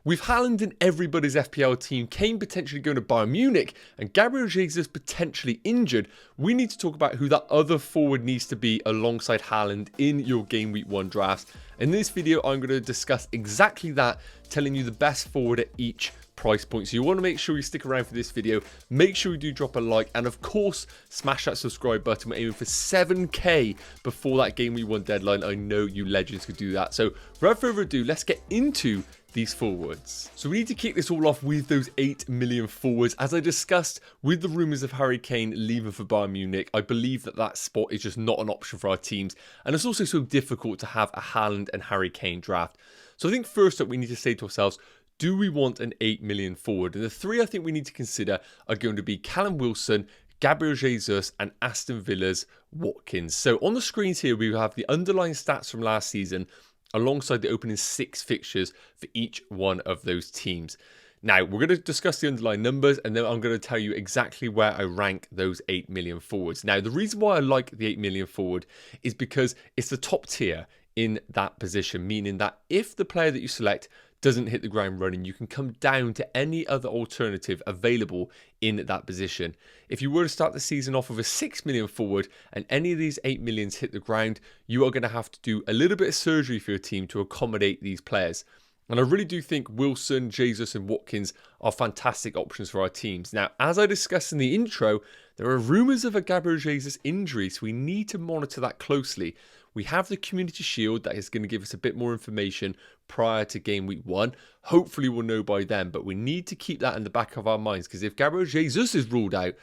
With Haaland in everybody's FPL team, Kane potentially going to Bayern Munich, and Gabriel Jesus potentially injured, we need to talk about who that other forward needs to be alongside Haaland in your Game Week 1 drafts. In this video, I'm going to discuss exactly that, telling you the best forward at each price point. So you want to make sure you stick around for this video. Make sure you do drop a like, and of course, smash that subscribe button. We're aiming for 7k before that Game Week 1 deadline. I know you legends could do that. So without further ado, let's get into these forwards. So we need to kick this all off with those 8 million forwards. As I discussed with the rumours of Harry Kane leaving for Bayern Munich, I believe that spot is just not an option for our teams. And it's also so difficult to have a Haaland and Harry Kane draft. So I think first up we need to say to ourselves, do we want an 8 million forward? And the three I think we need to consider are going to be Callum Wilson, Gabriel Jesus and Aston Villa's Watkins. So on the screens here we have the underlying stats from last season alongside the opening 6 fixtures for each one of those teams. Now, we're going to discuss the underlying numbers, and then I'm going to tell you exactly where I rank those 8 million forwards. Now, the reason why I like the 8 million forward is because it's the top tier in that position, meaning that if the player that you select doesn't hit the ground running, you can come down to any other alternative available in that position. If you were to start the season off with a 6 million forward and any of these 8 millions hit the ground, you are going to have to do a little bit of surgery for your team to accommodate these players. And I really do think Wilson, Jesus and Watkins are fantastic options for our teams. Now, as I discussed in the intro, there are rumours of a Gabriel Jesus injury, so we need to monitor that closely. We have the Community Shield that is going to give us a bit more information prior to Game Week 1. Hopefully we'll know by then, but we need to keep that in the back of our minds, because if Gabriel Jesus is ruled out,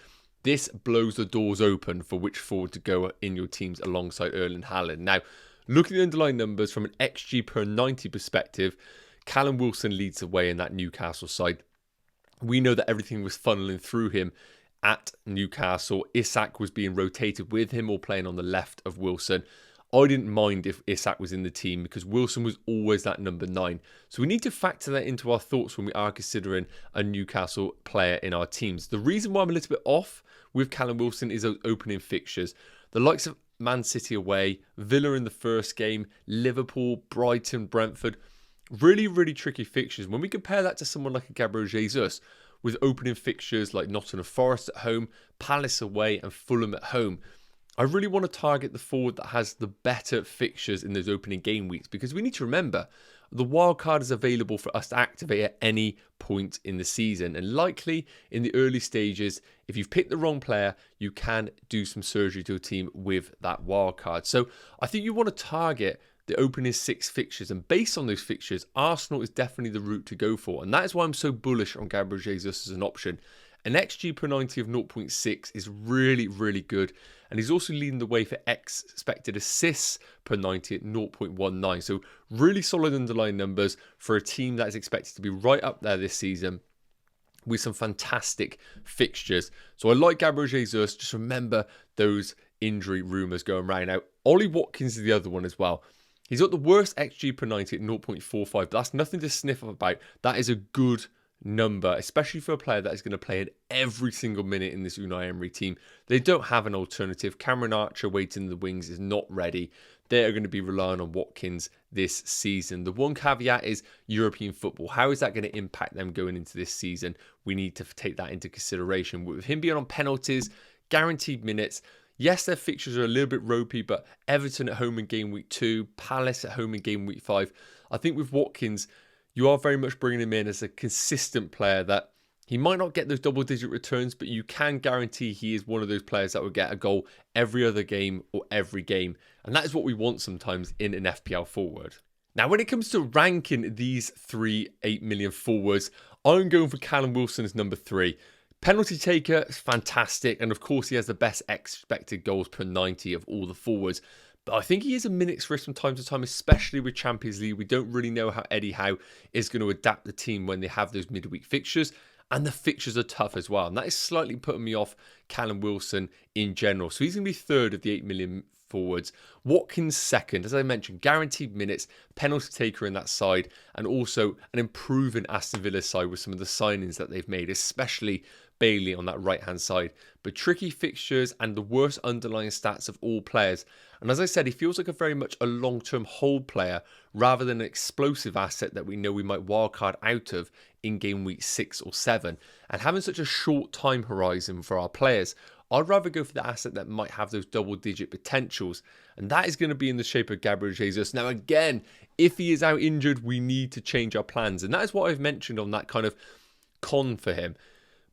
this blows the doors open for which forward to go in your teams alongside Erling Haaland. Now, looking at the underlying numbers from an XG per 90 perspective, Callum Wilson leads the way in that Newcastle side. We know that everything was funneling through him at Newcastle. Isak was being rotated with him or playing on the left of Wilson. I didn't mind if Isak was in the team because Wilson was always that number 9. So we need to factor that into our thoughts when we are considering a Newcastle player in our teams. The reason why I'm a little bit off with Callum Wilson is those opening fixtures. The likes of Man City away, Villa in the first game, Liverpool, Brighton, Brentford. Really, really tricky fixtures. When we compare that to someone like a Gabriel Jesus with opening fixtures like Nottingham Forest at home, Palace away and Fulham at home, I really want to target the forward that has the better fixtures in those opening game weeks, because we need to remember the wildcard is available for us to activate at any point in the season, and likely in the early stages, if you've picked the wrong player, you can do some surgery to a team with that wildcard. So I think you want to target the opening 6 fixtures, and based on those fixtures, Arsenal is definitely the route to go for, and that is why I'm so bullish on Gabriel Jesus as an option. An XG per 90 of 0.6 is really, really good. And he's also leading the way for expected assists per 90 at 0.19. So really solid underlying numbers for a team that is expected to be right up there this season with some fantastic fixtures. So I like Gabriel Jesus. Just remember those injury rumours going around. Now, Ollie Watkins is the other one as well. He's got the worst XG per 90 at 0.45. But that's nothing to sniff about. That is a good number, especially for a player that is going to play in every single minute in this Unai Emery team. They don't have an alternative. Cameron Archer waiting in the wings is not ready. They are going to be relying on Watkins this season. The one caveat is European football. How is that going to impact them going into this season? We need to take that into consideration. With him being on penalties, guaranteed minutes, yes, their fixtures are a little bit ropey, but Everton at home in game week 2, Palace at home in game week 5. I think with Watkins, you are very much bringing him in as a consistent player that he might not get those double-digit returns, but you can guarantee he is one of those players that will get a goal every other game or every game. And that is what we want sometimes in an FPL forward. Now, when it comes to ranking these 3 8 million forwards, I'm going for Callum Wilson as number 3. Penalty taker is fantastic. And of course, he has the best expected goals per 90 of all the forwards. But I think he is a minute's risk from time to time, especially with Champions League. We don't really know how Eddie Howe is going to adapt the team when they have those midweek fixtures. And the fixtures are tough as well. And that is slightly putting me off Callum Wilson in general. So he's going to be 3rd of the 8 million forwards. Watkins second, as I mentioned, guaranteed minutes, penalty taker in that side, and also an improving Aston Villa side with some of the signings that they've made, especially Bailey on that right-hand side. But tricky fixtures and the worst underlying stats of all players. And as I said, he feels like a very much a long-term hold player rather than an explosive asset that we know we might wildcard out of in game week 6 or 7. And having such a short time horizon for our players, I'd rather go for the asset that might have those double-digit potentials. And that is going to be in the shape of Gabriel Jesus. Now, again, if he is out injured, we need to change our plans. And that is what I've mentioned on that kind of con for him.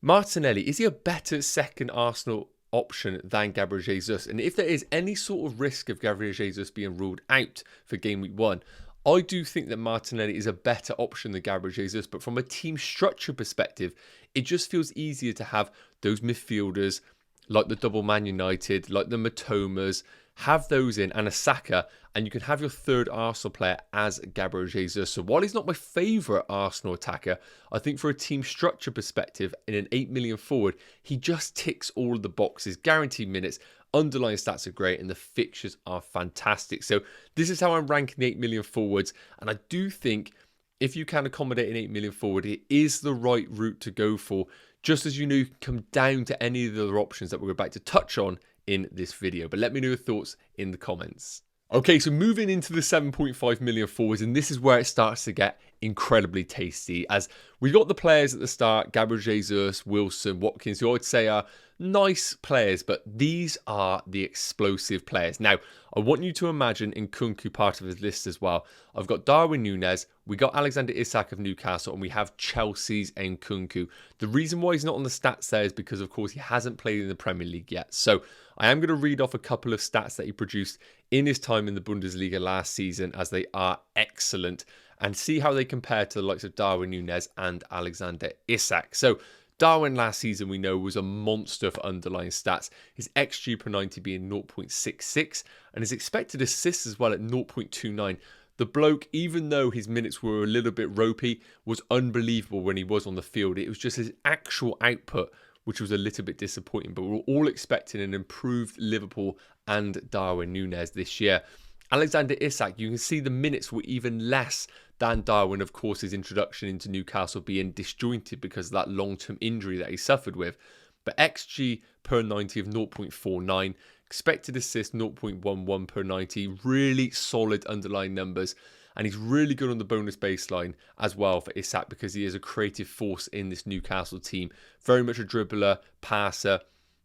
Martinelli, is he a better second Arsenal option than Gabriel Jesus? And if there is any sort of risk of Gabriel Jesus being ruled out for game week 1, I do think that Martinelli is a better option than Gabriel Jesus. But from a team structure perspective, it just feels easier to have those midfielders like the double Man United, like the Matomas, have those in, and a Saka, and you can have your third Arsenal player as Gabriel Jesus. So while he's not my favourite Arsenal attacker, I think for a team structure perspective, in an 8 million forward, he just ticks all of the boxes. Guaranteed minutes, underlying stats are great, and the fixtures are fantastic. So this is how I'm ranking the 8 million forwards, and I do think if you can accommodate an 8 million forward, it is the right route to go for. Just as you know, you can come down to any of the other options that we're about to touch on in this video. But let me know your thoughts in the comments. Okay, so moving into the 7.5 million forwards, and this is where it starts to get incredibly tasty, as we got the players at the start, Gabriel Jesus, Wilson, Watkins, who I would say are nice players, but these are the explosive players. Now, I want you to imagine Nkunku part of his list as well. I've got Darwin Núñez, we got Alexander Isak of Newcastle, and we have Chelsea's Nkunku. The reason why he's not on the stats there is because, of course, he hasn't played in the Premier League yet. So I am going to read off a couple of stats that he produced in his time in the Bundesliga last season, as they are excellent, and see how they compare to the likes of Darwin Núñez and Alexander Isak. So Darwin last season, we know, was a monster for underlying stats. His XG per 90 being 0.66 and his expected assists as well at 0.29. The bloke, even though his minutes were a little bit ropey, was unbelievable when he was on the field. It was just his actual output which was a little bit disappointing. But we're all expecting an improved Liverpool and Darwin Núñez this year. Alexander Isak, you can see the minutes were even less than Darwin. Of course, his introduction into Newcastle being disjointed because of that long-term injury that he suffered with. But XG per 90 of 0.49, expected assist 0.11 per 90, really solid underlying numbers. And he's really good on the bonus baseline as well for Isak, because he is a creative force in this Newcastle team. Very much a dribbler, passer.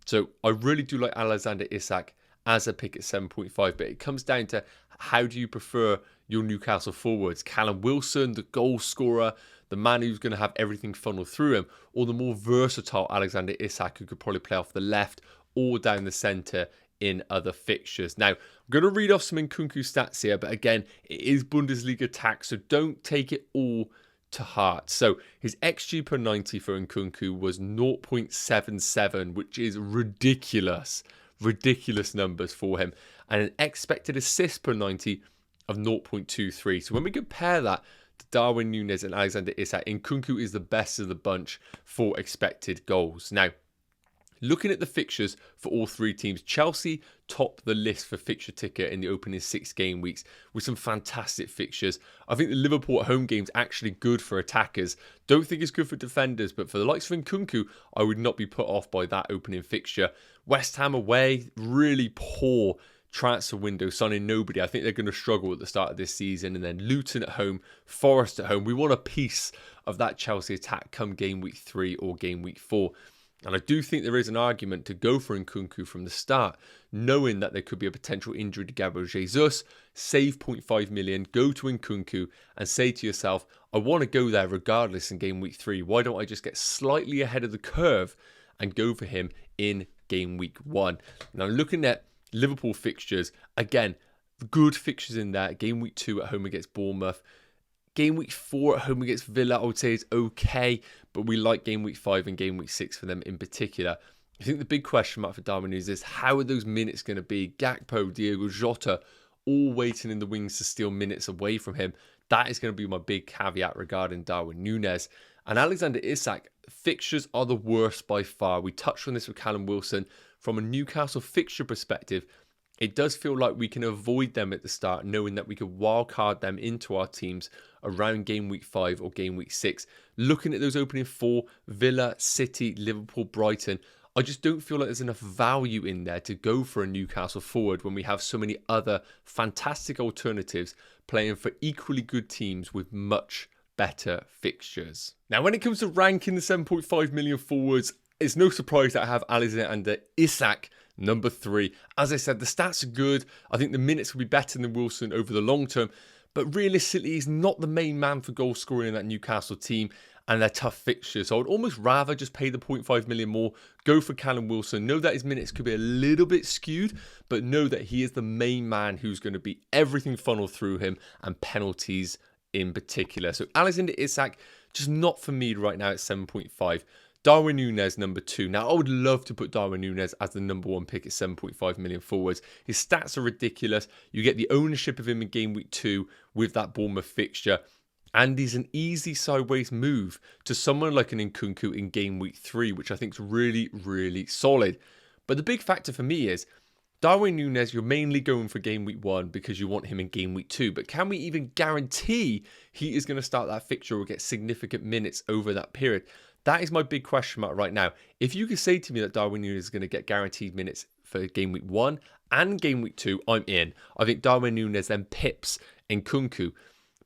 So I really do like Alexander Isak as a pick at 7.5, but it comes down to how do you prefer your Newcastle forwards? Callum Wilson, the goal scorer, the man who's going to have everything funnel through him, or the more versatile Alexander Isak, who could probably play off the left or down the centre in other fixtures. Now, I'm going to read off some Nkunku stats here, but again, it is Bundesliga tax, so don't take it all to heart. So his XG per 90 for Nkunku was 0.77, which is ridiculous numbers for him, and an expected assist per 90 of 0.23. So when we compare that to Darwin Núñez and Alexander Isak, Nkunku is the best of the bunch for expected goals. Now, looking at the fixtures for all three teams, Chelsea top the list for fixture ticker in the opening 6 game weeks with some fantastic fixtures. I think the Liverpool at home game's actually good for attackers. Don't think it's good for defenders, but for the likes of Nkunku, I would not be put off by that opening fixture. West Ham away, really poor transfer window, signing nobody. I think they're going to struggle at the start of this season. And then Luton at home, Forest at home. We want a piece of that Chelsea attack come game week 3 or game week 4. And I do think there is an argument to go for Nkunku from the start, knowing that there could be a potential injury to Gabriel Jesus. Save 0.5 million, go to Nkunku and say to yourself, I want to go there regardless in game week 3. Why don't I just get slightly ahead of the curve and go for him in game week 1? Now, looking at Liverpool fixtures, again, good fixtures in there. Game week 2 at home against Bournemouth. Game week 4 at home against Villa, I would say is okay, but we like game week 5 and game week 6 for them in particular. I think the big question mark for Darwin Núñez is how are those minutes going to be? Gakpo, Diogo Jota, all waiting in the wings to steal minutes away from him. That is going to be my big caveat regarding Darwin Núñez. And Alexander Isak, fixtures are the worst by far. We touched on this with Callum Wilson. From a Newcastle fixture perspective, it does feel like we can avoid them at the start, knowing that we could wildcard them into our teams around game week 5 or game week 6. Looking at those opening 4, Villa, City, Liverpool, Brighton, I just don't feel like there's enough value in there to go for a Newcastle forward when we have so many other fantastic alternatives playing for equally good teams with much better fixtures. Now, when it comes to ranking the 7.5 million forwards, it's no surprise that I have Alexander Isak number 3. As I said, the stats are good. I think the minutes will be better than Wilson over the long term. But realistically, he's not the main man for goal scoring in that Newcastle team and their tough fixtures. So I would almost rather just pay the 0.5 million more, go for Callum Wilson, know that his minutes could be a little bit skewed, but know that he is the main man who's going to be everything funneled through him and penalties in particular. So Alexander Isak, just not for me right now at 7.5. Darwin Núñez, number 2. Now, I would love to put Darwin Núñez as the number 1 pick at 7.5 million forwards. His stats are ridiculous. You get the ownership of him in game week 2 with that Bournemouth fixture. And he's an easy sideways move to someone like an Nkunku in game week 3, which I think is really, really solid. But the big factor for me is Darwin Núñez, you're mainly going for game week 1 because you want him in game week 2. But can we even guarantee he is going to start that fixture or get significant minutes over that period? That is my big question mark right now. If you could say to me that Darwin Núñez is going to get guaranteed minutes for game week 1 and game week 2, I'm in. I think Darwin Núñez then pips Nkunku.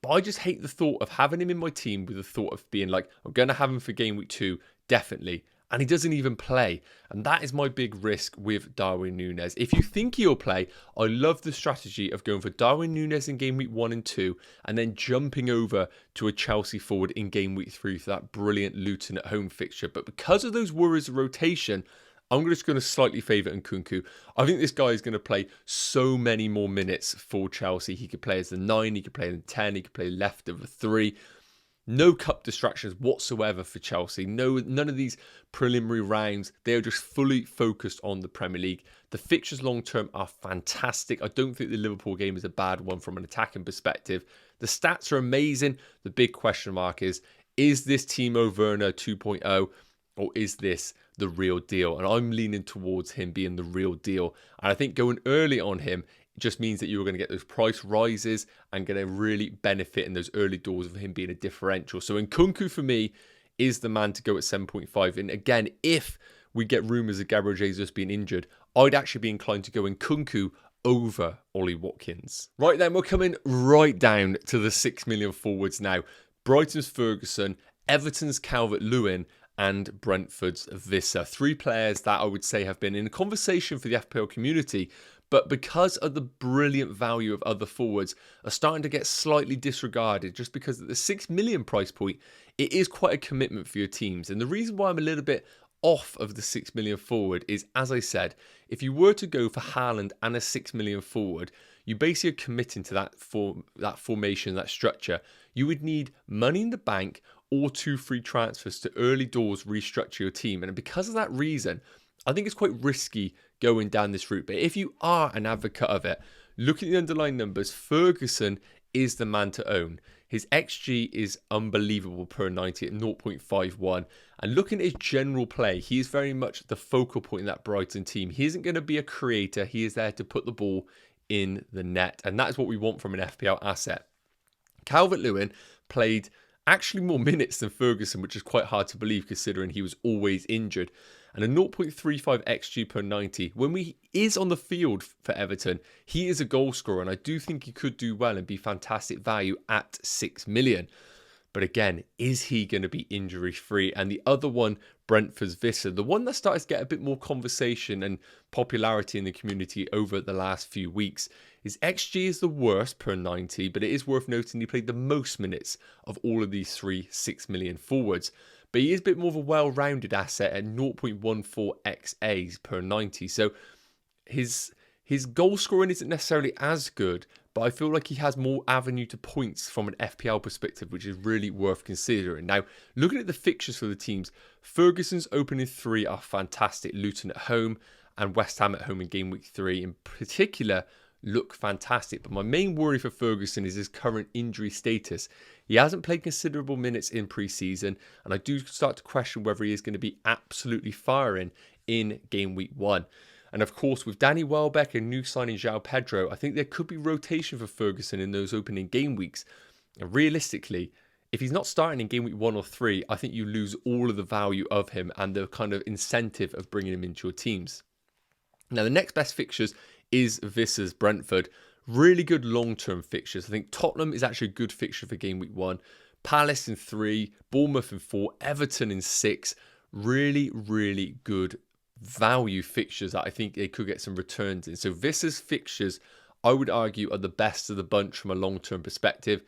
But I just hate the thought of having him in my team with the thought of being like, I'm going to have him for game week 2, definitely. And he doesn't even play. And that is my big risk with Darwin Núñez. If you think he'll play, I love the strategy of going for Darwin Núñez in game week 1 and 2 and then jumping over to a Chelsea forward in game week 3 for that brilliant Luton at home fixture. But because of those worries of rotation, I'm just going to slightly favour Nkunku. I think this guy is going to play so many more minutes for Chelsea. He could play as the 9, he could play in the 10, he could play left of the 3. No cup distractions whatsoever for Chelsea. None of these preliminary rounds. They are just fully focused on the Premier League. The fixtures long term are fantastic. I don't think the Liverpool game is a bad one from an attacking perspective. The stats are amazing. The big question mark is this Timo Werner 2.0 or is this the real deal? And I'm leaning towards him being the real deal. And I think going early on him just means that you're going to get those price rises and going to really benefit in those early doors of him being a differential. So Nkunku for me is the man to go at 7.5. And again, if we get rumours of Gabriel Jesus being injured, I'd actually be inclined to go Nkunku over Ollie Watkins. Right then, we're coming right down to the 6 million forwards now. Brighton's Ferguson, Everton's Calvert-Lewin, and Brentford's Visser. 3 players that I would say have been in conversation for the FPL community, but because of the brilliant value of other forwards, are starting to get slightly disregarded just because at the 6 million price point, it is quite a commitment for your teams. And the reason why I'm a little bit off of the 6 million forward is, as I said, if you were to go for Haaland and a 6 million forward, you basically are committing to that formation, that structure. You would need money in the bank or 2 free transfers to early doors restructure your team. And because of that reason, I think it's quite risky going down this route. But if you are an advocate of it, look at the underlying numbers. Ferguson is the man to own. His XG is unbelievable per 90 at 0.51. And looking at his general play, he is very much the focal point in that Brighton team. He isn't going to be a creator. He is there to put the ball in the net. And that is what we want from an FPL asset. Calvert-Lewin played actually more minutes than Ferguson, which is quite hard to believe considering he was always injured. And a 0.35 XG per 90. When he is on the field for Everton, he is a goal scorer, and I do think he could do well and be fantastic value at 6 million. But again, is he going to be injury free? And the other one, Brentford's Visser, the one that started to get a bit more conversation and popularity in the community over the last few weeks. His XG is the worst per 90, but it is worth noting he played the most minutes of all of these 6 million forwards. But he is a bit more of a well-rounded asset at 0.14 XAs per 90. So his goal scoring isn't necessarily as good, but I feel like he has more avenue to points from an FPL perspective, which is really worth considering. Now, looking at the fixtures for the teams, Ferguson's opening 3 are fantastic. Luton at home and West Ham at home in game week 3 in particular look fantastic. But my main worry for Ferguson is his current injury status. He hasn't played considerable minutes in pre-season, and I do start to question whether he is going to be absolutely firing in game week 1. And of course, with Danny Welbeck and new signing João Pedro, I think there could be rotation for Ferguson in those opening game weeks. And realistically, if he's not starting in game week 1 or 3, I think you lose all of the value of him and the kind of incentive of bringing him into your teams. Now, the next best fixtures is Visser's Brentford. Really good long-term fixtures. I think Tottenham is actually a good fixture for game week 1. Palace in 3, Bournemouth in 4, Everton in 6. Really, really good value fixtures that I think they could get some returns in. So Visser's fixtures, I would argue, are the best of the bunch from a long-term perspective.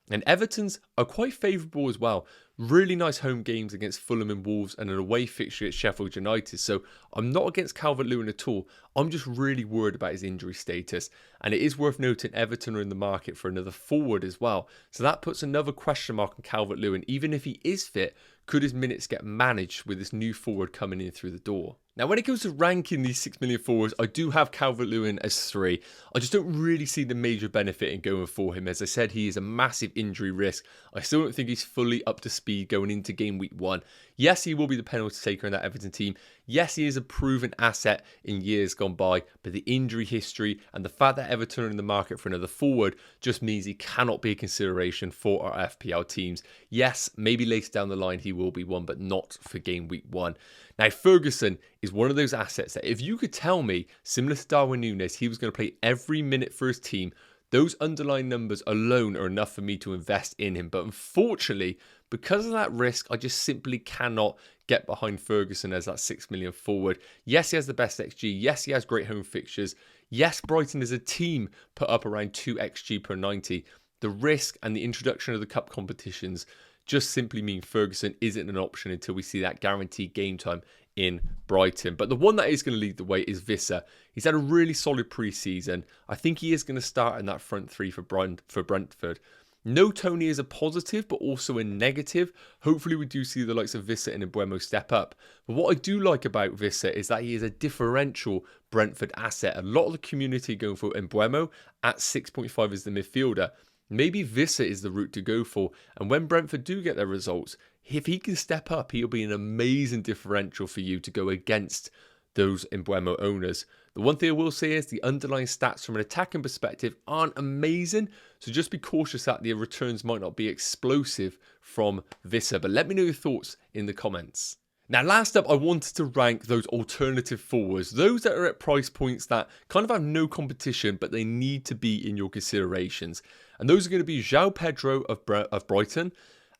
And Everton's are quite favourable as well. Really nice home games against Fulham and Wolves and an away fixture at Sheffield United. So I'm not against Calvert-Lewin at all. I'm just really worried about his injury status. And it is worth noting Everton are in the market for another forward as well. So that puts another question mark on Calvert-Lewin. Even if he is fit, could his minutes get managed with this new forward coming in through the door? Now, when it comes to ranking these 6 million forwards, I do have Calvert-Lewin as 3. I just don't really see the major benefit in going for him. As I said, he is a massive injury risk. I still don't think he's fully up to speed going into game week 1. Yes, he will be the penalty taker in that Everton team. Yes, he is a proven asset in years gone by, but the injury history and the fact that Everton are in the market for another forward just means he cannot be a consideration for our FPL teams. Yes, maybe later down the line he will be one, but not for game week 1. Now, Ferguson is one of those assets that if you could tell me, similar to Darwin Núñez, he was going to play every minute for his team, those underlying numbers alone are enough for me to invest in him. But unfortunately, because of that risk, I just simply cannot get behind Ferguson as that 6 million forward. Yes, he has the best XG. Yes, he has great home fixtures. Yes, Brighton as a team put up around 2 XG per 90. The risk and the introduction of the cup competitions just simply mean Ferguson isn't an option until we see that guaranteed game time in Brighton. But the one that is going to lead the way is Visser. He's had a really solid pre-season. I think he is going to start in that front 3 for Brentford. No Tony is a positive, but also a negative. Hopefully we do see the likes of Visser and Mbeumo step up. But what I do like about Visser is that he is a differential Brentford asset. A lot of the community going for Mbeumo at 6.5 as the midfielder. Maybe Visser is the route to go for. And when Brentford do get their results, if he can step up, he'll be an amazing differential for you to go against those Mbeumo owners. The one thing I will say is the underlying stats from an attacking perspective aren't amazing. So just be cautious that the returns might not be explosive from Visser. But let me know your thoughts in the comments. Now, last up, I wanted to rank those alternative forwards, those that are at price points that kind of have no competition, but they need to be in your considerations. And those are going to be João Pedro of Brighton,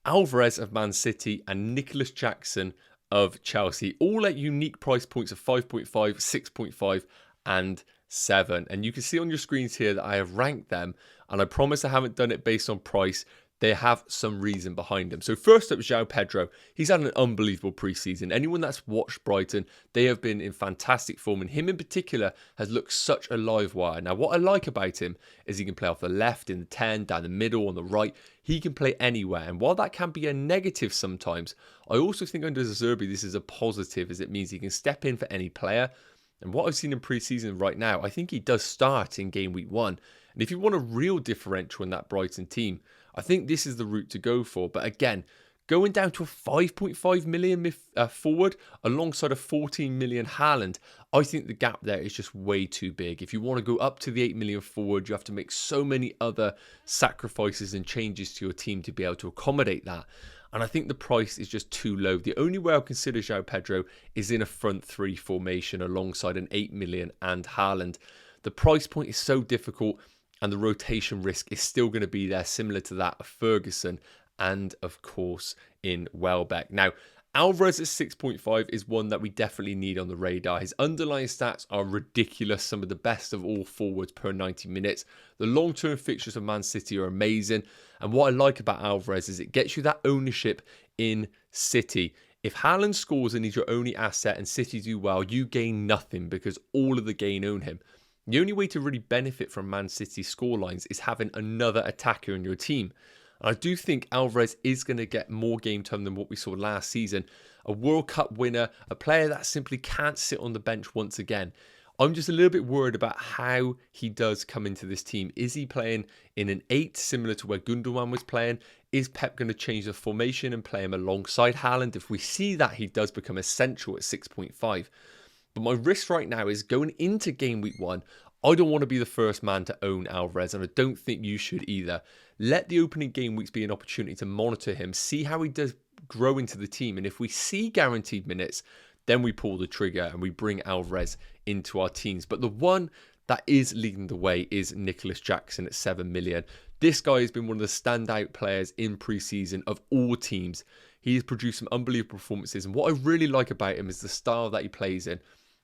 Alvarez of Man City, and Nicholas Jackson of Chelsea, all at unique price points of 5.5, 6.5, and 7. And you can see on your screens here that I have ranked them, and I promise I haven't done it based on price. They have some reason behind them. So first up, João Pedro. He's had an unbelievable preseason. Anyone that's watched Brighton, they have been in fantastic form. And him in particular has looked such a live wire. Now, what I like about him is he can play off the left, in the 10, down the middle, on the right. He can play anywhere. And while that can be a negative sometimes, I also think under Zerbi, this is a positive, as it means he can step in for any player. And what I've seen in preseason right now, I think he does start in game week 1. And if you want a real differential in that Brighton team, I think this is the route to go for. But again, going down to a 5.5 million forward alongside a 14 million Haaland, I think the gap there is just way too big. If you want to go up to the 8 million forward, you have to make so many other sacrifices and changes to your team to be able to accommodate that. And I think the price is just too low. The only way I'll consider João Pedro is in a front 3 formation alongside an 8 million and Haaland. The price point is so difficult, and the rotation risk is still going to be there, similar to that of Ferguson and, of course, in Welbeck. Now, Alvarez at 6.5 is one that we definitely need on the radar. His underlying stats are ridiculous, some of the best of all forwards per 90 minutes. The long-term fixtures of Man City are amazing. And what I like about Alvarez is it gets you that ownership in City. If Haaland scores and he's your only asset and City do well, you gain nothing because all of the gain own him. The only way to really benefit from Man City's scorelines is having another attacker in your team. And I do think Alvarez is going to get more game time than what we saw last season. A World Cup winner, a player that simply can't sit on the bench once again. I'm just a little bit worried about how he does come into this team. Is he playing in an 8 similar to where Gundogan was playing? Is Pep going to change the formation and play him alongside Haaland? If we see that, he does become essential at 6.5. But my risk right now is going into game week 1. I don't want to be the first man to own Alvarez, and I don't think you should either. Let the opening game weeks be an opportunity to monitor him, see how he does grow into the team, and if we see guaranteed minutes, then we pull the trigger and we bring Alvarez into our teams. But the one that is leading the way is Nicholas Jackson at 7 million. This guy has been one of the standout players in pre-season of all teams. He has produced some unbelievable performances, and what I really like about him is the style that he plays in.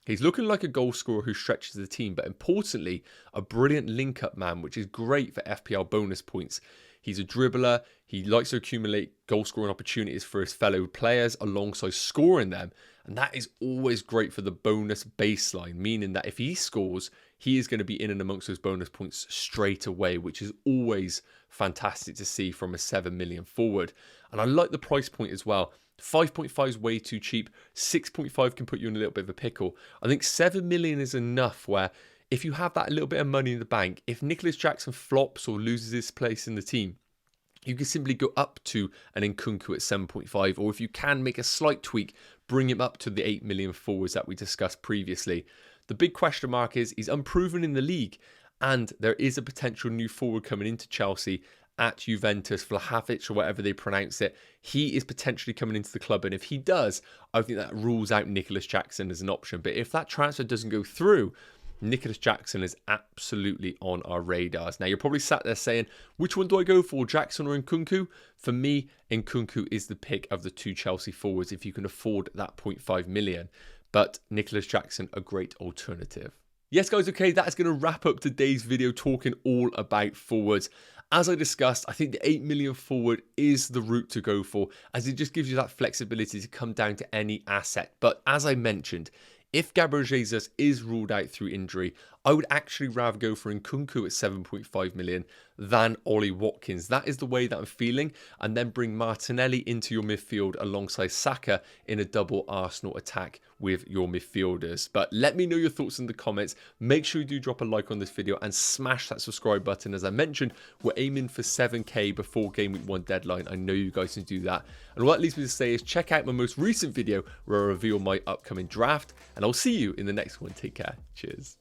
He's looking like a goal scorer who stretches the team, but importantly, a brilliant link-up man, which is great for FPL bonus points. He's a dribbler. He likes to accumulate goal-scoring opportunities for his fellow players alongside scoring them. And that is always great for the bonus baseline, meaning that if he scores, he is going to be in and amongst those bonus points straight away, which is always fantastic to see from a 7 million forward. And I like the price point as well. 5.5 is way too cheap. 6.5 can put you in a little bit of a pickle. I think 7 million is enough where if you have that little bit of money in the bank, if Nicholas Jackson flops or loses his place in the team, you can simply go up to an Nkunku at 7.5, or if you can make a slight tweak, bring him up to the 8 million forwards that we discussed previously. The big question mark is he's unproven in the league, and there is a potential new forward coming into Chelsea at Juventus, Vlahovic or whatever they pronounce it. He is potentially coming into the club, and if he does, I think that rules out Nicholas Jackson as an option. But if that transfer doesn't go through, Nicholas Jackson is absolutely on our radars. Now, you're probably sat there saying, which one do I go for, Jackson or Nkunku? For me, Nkunku is the pick of the two Chelsea forwards if you can afford that 0.5 million. But Nicholas Jackson, a great alternative. Yes, guys, okay, that is going to wrap up today's video talking all about forwards. As I discussed, I think the 8 million forward is the route to go for, as it just gives you that flexibility to come down to any asset. But as I mentioned, if Gabriel Jesus is ruled out through injury, I would actually rather go for Nkunku at 7.5 million than Ollie Watkins. That is the way that I'm feeling. And then bring Martinelli into your midfield alongside Saka in a double Arsenal attack with your midfielders. But let me know your thoughts in the comments. Make sure you do drop a like on this video and smash that subscribe button. As I mentioned, we're aiming for 7k before game week 1 deadline. I know you guys can do that. And what that leads me to say is check out my most recent video where I reveal my upcoming draft. And I'll see you in the next one. Take care. Cheers.